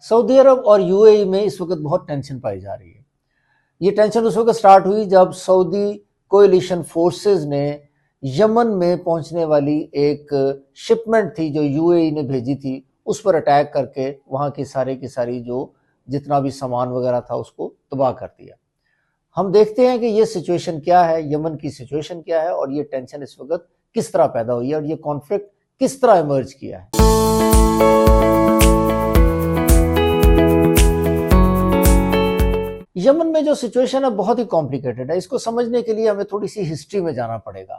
سعودی عرب اور you A ای میں اس وقت بہت ٹینشن پائی جا رہی ہے۔ یہ ٹینشن اس وقت سٹارٹ ہوئی جب سعودی کوئلیشن فورسز نے یمن میں پہنچنے والی ایک شپمنٹ تھی جو یو اے ای نے بھیجی تھی، اس پر اٹیک کر کے وہاں کی ساری جو جتنا بھی سامان وغیرہ تھا اس کو تباہ کر دیا۔ ہم دیکھتے ہیں کہ یہ سچویشن کیا ہے، یمن کی سچویشن کیا ہے، اور یہ ٹینشن اس وقت کس طرح پیدا ہوئی ہے، اور یہ کانفلکٹ کس طرح ایمرج کیا ہے۔ یمن میں جو سچویشن ہے بہت ہی کمپلیکیٹڈ ہے۔ اس کو سمجھنے کے لیے ہمیں تھوڑی سی ہسٹری میں جانا پڑے گا۔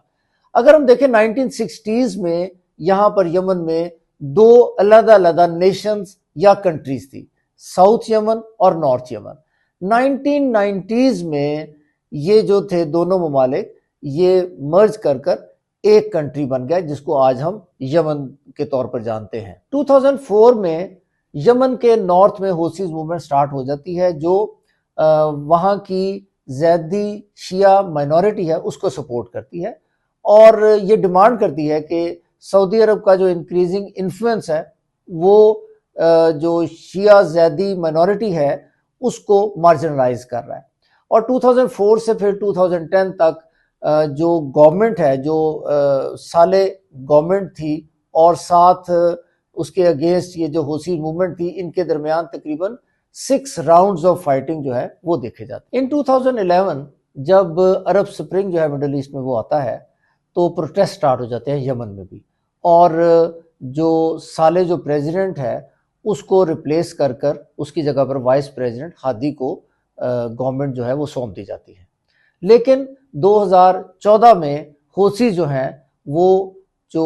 اگر ہم دیکھیں 1960s میں یہاں پر یمن میں دو علیحدہ نیشنز یا کنٹریز تھی، ساؤتھ یمن اور نارتھ یمن۔ 1990s میں یہ جو تھے دونوں ممالک یہ مرج کر ایک کنٹری بن گیا جس کو آج ہم یمن کے طور پر جانتے ہیں۔ 2004 میں یمن کے نارتھ میں حوثیز موومنٹ سٹارٹ ہو جاتی ہے جو وہاں کی زیدی شیعہ مائنورٹی ہے اس کو سپورٹ کرتی ہے، اور یہ ڈیمانڈ کرتی ہے کہ سعودی عرب کا جو انکریزنگ انفلوئنس ہے وہ جو شیعہ زیدی مائنورٹی ہے اس کو مارجنلائز کر رہا ہے۔ اور 2004 سے پھر 2010 تک جو گورنمنٹ ہے، جو سالے گورنمنٹ تھی اور ساتھ اس کے اگینسٹ یہ جو حوثی موومنٹ تھی، ان کے درمیان تقریباً 6 راؤنڈز آف فائٹنگ جو ہے وہ دیکھے جاتے ہیں۔ ان 2011 جب عرب سپرنگ جو ہے مڈل ایسٹ میں وہ آتا ہے تو پروٹیسٹ سٹارٹ ہو جاتے ہیں یمن میں بھی، اور جو سالے جو پریزیڈنٹ ہے اس کو ریپلیس کر اس کی جگہ پر وائس پریزیڈنٹ ہادی کو گورنمنٹ جو ہے وہ سونپ دی جاتی ہے۔ لیکن 2014 میں حوثی جو ہیں وہ جو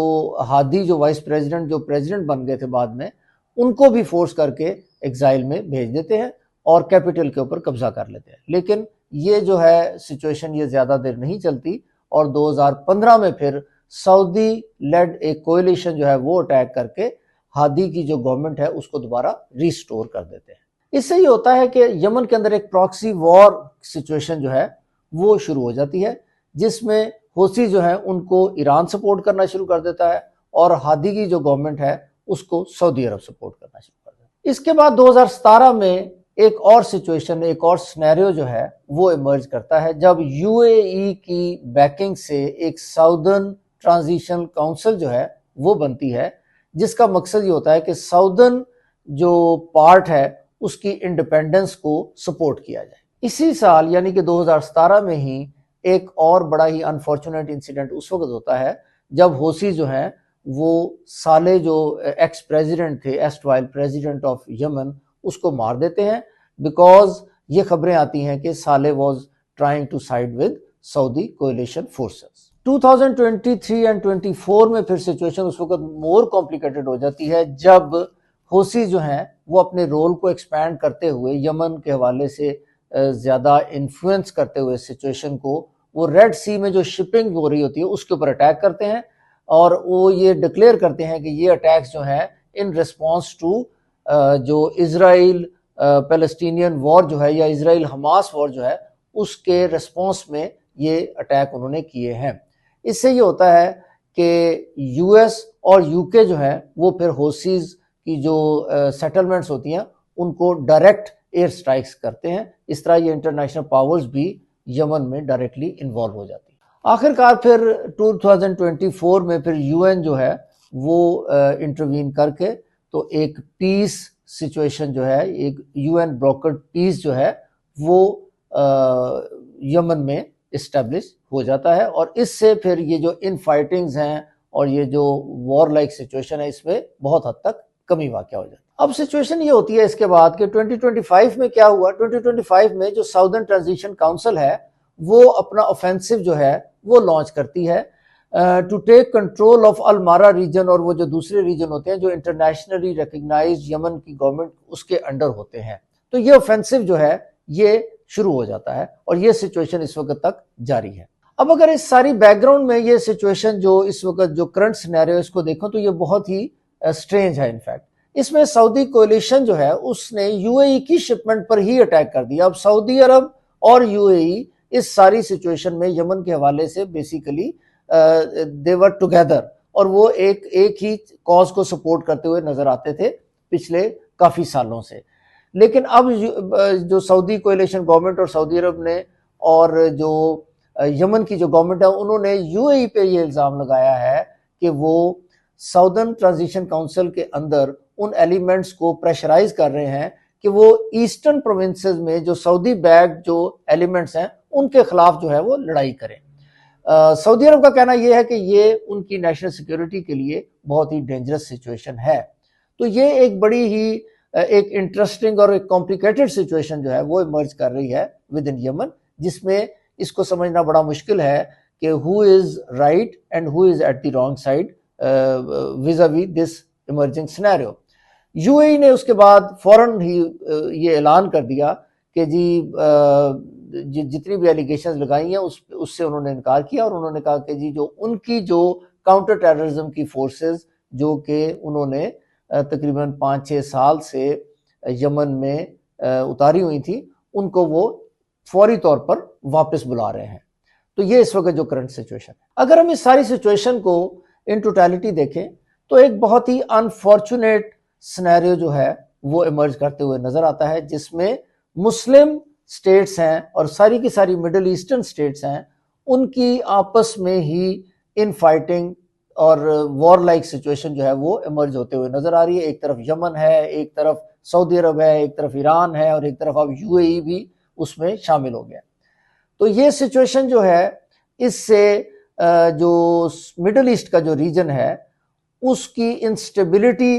ہادی جو وائس پریزیڈنٹ جو پریزیڈنٹ بن گئے تھے بعد میں، ان کو بھی فورس کر کے ایگزائل میں بھیج دیتے ہیں اور کیپٹل کے اوپر قبضہ کر لیتے ہیں۔ لیکن یہ جو ہے سچویشن یہ زیادہ دیر نہیں چلتی، اور 2015 میں پھر سعودی لیڈ ایک کوئلیشن جو ہے وہ اٹیک کر کے ہادی کی جو گورنمنٹ ہے اس کو دوبارہ ریسٹور کر دیتے ہیں۔ اس سے یہ ہوتا ہے کہ یمن کے اندر ایک پراکسی وار سچویشن جو ہے وہ شروع ہو جاتی ہے، جس میں حوثی جو ہیں ان کو ایران سپورٹ کرنا شروع کر دیتا ہے، اور ہادی کی جو گورنمنٹ ہے اس کو سعودی عرب سپورٹ کرنا شروع کر دیتا ہے۔ اس کے بعد 2017 میں ایک اور سچویشن، ایک اور سنیریو جو ہے وہ ایمرج کرتا ہے، جب یو اے ای کی بیکنگ سے ایک ساؤدرن ٹرانزیشن کونسل جو ہے وہ بنتی ہے، جس کا مقصد یہ ہوتا ہے کہ ساؤدرن جو پارٹ ہے اس کی انڈیپینڈنس کو سپورٹ کیا جائے۔ اسی سال یعنی کہ 2017 میں ہی ایک اور بڑا ہی انفارچونیٹ انسیڈنٹ اس وقت ہوتا ہے جب حوثی جو ہیں وہ سالے جو ایکس پریزیڈنٹ تھے، ایسٹ وائل پریزیڈنٹ آف یمن، اس کو مار دیتے ہیں، بیکاز یہ خبریں آتی ہیں کہ Saleh was trying to side with Saudi coalition forces. 2023 اور 24 میں پھر سچویشن اس وقت مور کمپلیکیٹڈ ہو جاتی ہے جب حوثی جو ہیں وہ اپنے رول کو ایکسپینڈ کرتے ہوئے یمن کے حوالے سے زیادہ انفلوئنس کرتے ہوئے سچویشن کو وہ ریڈ سی میں جو شپنگ ہو رہی ہوتی ہے اس کے اوپر اٹیک کرتے ہیں، اور وہ یہ ڈکلیئر کرتے ہیں کہ یہ اٹیکس جو ہیں ان ریسپانس ٹو جو اسرائیل پیلسٹینین وار جو ہے یا اسرائیل حماس وار جو ہے اس کے ریسپانس میں یہ اٹیک انہوں نے کیے ہیں۔ اس سے یہ ہوتا ہے کہ یو ایس اور یو کے جو ہے وہ پھر حوثیز کی جو سیٹلمنٹس ہوتی ہیں ان کو ڈائریکٹ ایئر سٹرائکس کرتے ہیں۔ اس طرح یہ انٹرنیشنل پاورز بھی یمن میں ڈائریکٹلی انوالو ہو جاتی ہیں۔ آخر کار پھر 2024 میں پھر یو این جو ہے وہ انٹروین کر کے تو ایک پیس سچویشن جو ہے، ایک یو این بروکرڈ پیس جو ہے وہ یمن میں اسٹیبلش ہو جاتا ہے، اور اس سے پھر یہ جو ان فائٹنگز ہیں اور یہ جو وار لائک سچویشن ہے اس میں بہت حد تک کمی واقع ہو جاتی ہے۔ اب سچویشن یہ ہوتی ہے اس کے بعد کہ 2025 میں کیا ہوا۔ 2025 میں جو ساؤدرن ٹرانزیشن کاؤنسل ہے وہ اپنا اوفینسو جو ہے وہ لانچ کرتی ہے to take control of Almora region, اور وہ جو دوسرے ریجن ہوتے ہیں جو انٹرنیشنلی ریکگنائزڈ یمن کی گورنمنٹ اس کے انڈر ہوتے ہیں، تو یہ اوفینسو جو ہے یہ شروع ہو جاتا ہے، اور یہ سچویشن اس وقت تک جاری ہے۔ اب اگر اس ساری بیک گراؤنڈ میں یہ سچویشن جو اس وقت جو کرنٹ سینیریو اس کو دیکھو تو یہ بہت ہی اسٹرینج ہے۔ انفیکٹ اس میں سعودی کولیشن جو ہے اس نے یو اے ای کی شپمنٹ پر ہی اٹیک کر دیا۔ اب سعودی عرب اور یو اے ای اس ساری سچویشن میں یمن کے حوالے سے بیسیکلی دے ور ٹوگیدر، اور وہ ایک ہی کاز کو سپورٹ کرتے ہوئے نظر آتے تھے پچھلے کافی سالوں سے. لیکن اب جو سعودی کولیشن گورنمنٹ اور سعودی عرب نے اور جو یمن کی جو گورنمنٹ ہے انہوں نے یو اے ای پہ یہ الزام لگایا ہے کہ وہ ساؤدرن ٹرانزیشن کونسل کے اندر ان ایلیمنٹس کو پریشرائز کر رہے ہیں کہ وہ ایسٹرن پروونسز میں جو سعودی بیک جو ایلیمنٹس ہیں ان کے خلاف جو ہے وہ لڑائی کریں. سعودی عرب کا کہنا یہ ہے کہ یہ ان کی نیشنل سیکیورٹی کے لیے بہت ہی ڈینجرس سچویشن ہے. تو یہ ایک بڑی ہی ایک انٹرسٹنگ اور ایک کمپلیکیٹڈ سچویشن جو ہے وہ ایمرج کر رہی ہے ود ان یمن، جس میں اس کو سمجھنا بڑا مشکل ہے کہ who is right and who is at the wrong side vis-a-vis this emerging scenario. U A E نے اس کے بعد فوراً ہی یہ اعلان کر دیا کہ جی جتنی بھی ایلیگیشنز لگائی ہیں اس سے انہوں نے انکار کیا، اور انہوں نے کہا کہ جی جو ان کی جو کاؤنٹر ٹیررزم کی فورسز جو کہ انہوں نے تقریباً 5-6 سال سے یمن میں اتاری ہوئی تھی ان کو وہ فوری طور پر واپس بلا رہے ہیں. تو یہ اس وقت جو کرنٹ سچویشن ہے. اگر ہم اس ساری سچویشن کو ان ٹوٹیلٹی دیکھیں تو ایک بہت ہی انفارچونیٹ سینیریو جو ہے وہ ایمرج کرتے ہوئے نظر آتا ہے، جس میں مسلم سٹیٹس ہیں اور ساری کی ساری مڈل ایسٹرن سٹیٹس ہیں، ان کی آپس میں ہی ان فائٹنگ اور وار لائک سچویشن جو ہے وہ ایمرج ہوتے ہوئے نظر آ رہی ہے. ایک طرف یمن ہے، ایک طرف سعودی عرب ہے، ایک طرف ایران ہے، اور ایک طرف اب یو اے ای بھی اس میں شامل ہو گیا. تو یہ سچویشن جو ہے اس سے جو مڈل ایسٹ کا جو ریجن ہے اس کی انسٹیبلٹی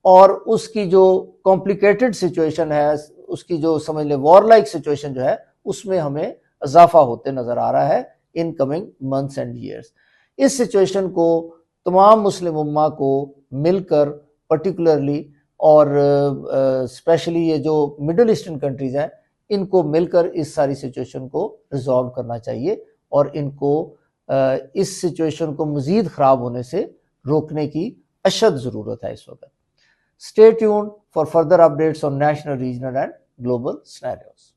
اور اس کی جو کمپلیکیٹڈ سچویشن ہے، اس کی جو سمجھ لیں وار لائک سچویشن جو ہے اس میں ہمیں اضافہ ہوتے نظر آ رہا ہے in coming months and years. اس سچویشن کو تمام مسلم امہ کو مل کر پرٹیکولرلی اور اسپیشلی یہ جو مڈل ایسٹرن کنٹریز ہیں ان کو مل کر اس ساری سچویشن کو ریزالو کرنا چاہیے، اور ان کو اس سچویشن کو مزید خراب ہونے سے روکنے کی اشد ضرورت ہے اس وقت. Stay tuned for further updates on national, regional and global scenarios.